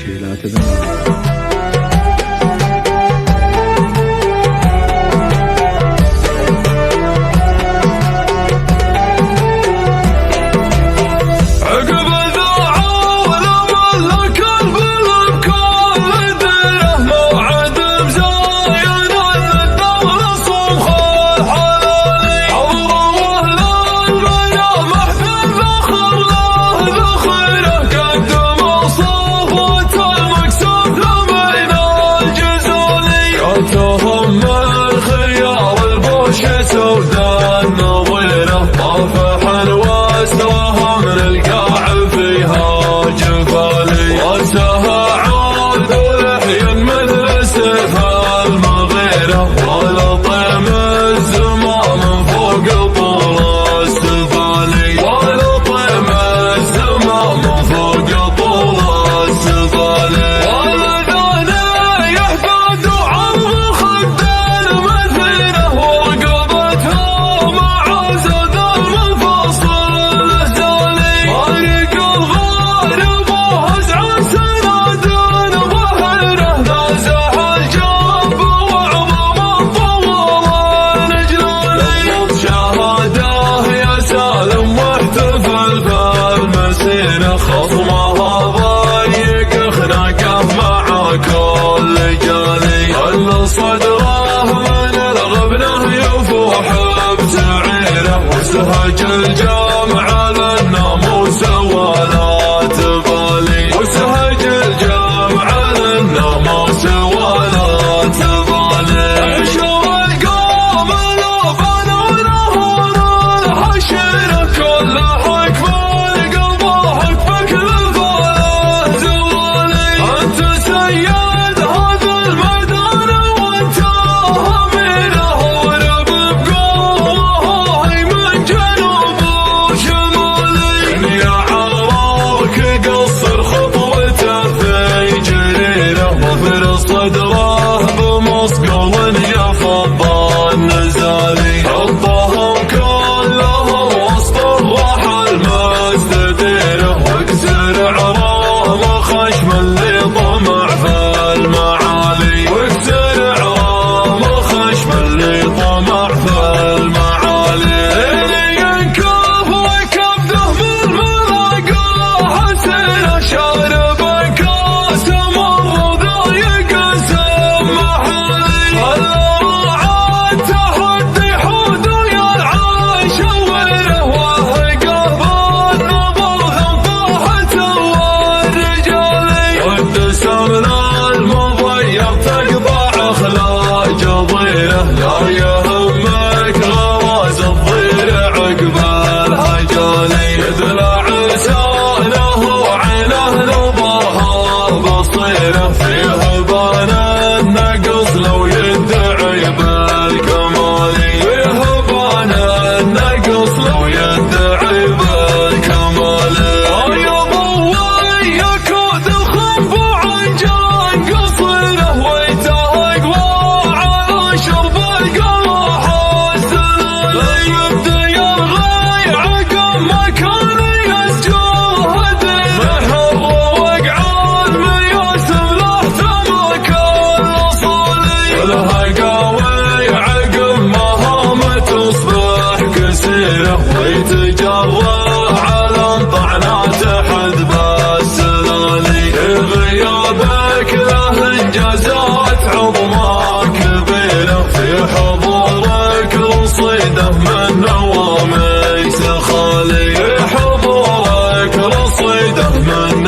شي لا تدمر. سودان نظيره طافح واسواها من القاع فيها جفالي راسها عود ولحيا مثل سيفها المغيره ولطيم الزمام فوق طول السفالي ولطيم الزمام فوق طول السفالي ولدانا يحفظ عمر خدان مثيره خصمها ضيق خناقه مع كل جالي كل صدره من الغبنه يفوح بسعيره وسهج الجامع للناموس ولا تبالي وسهج الجامع للناموس ولا تبالي عشر القوم لو بنوا نهر الحشر كل حكمه صدره بمصقل يفضى النزالي حطهم كلهم وسط الرحى المستديره واكسر عرام خشم اللي طمع في المعالي واكسر عرام خشم اللي طمع في المعالي اللي ينكف وكبده من ملاقاه حسين شارب كاس مر ضايق لا يهمك غواز الضير عقب الهجالي يدلع لسانه وعينه نظرها بصيره فيه بان النقص لو يدعي بالكمالي فيه بان النقص لو يدعي بالكمالي يا ضوي يكاد الخنف عن جان قصيره ويتهق شرب القمح السلالي يبدي الغي عقب ما كان يسجل هديه محر وقع المياسم له ثمك الأصالي والهقاوي عقب ما هم تصبح كسيره ويتجرأ على طعنات حدب السلالي غيابك له انجازات عظمى كبيره في حضورك رصيده من نواميس خالي حضورك رصيده من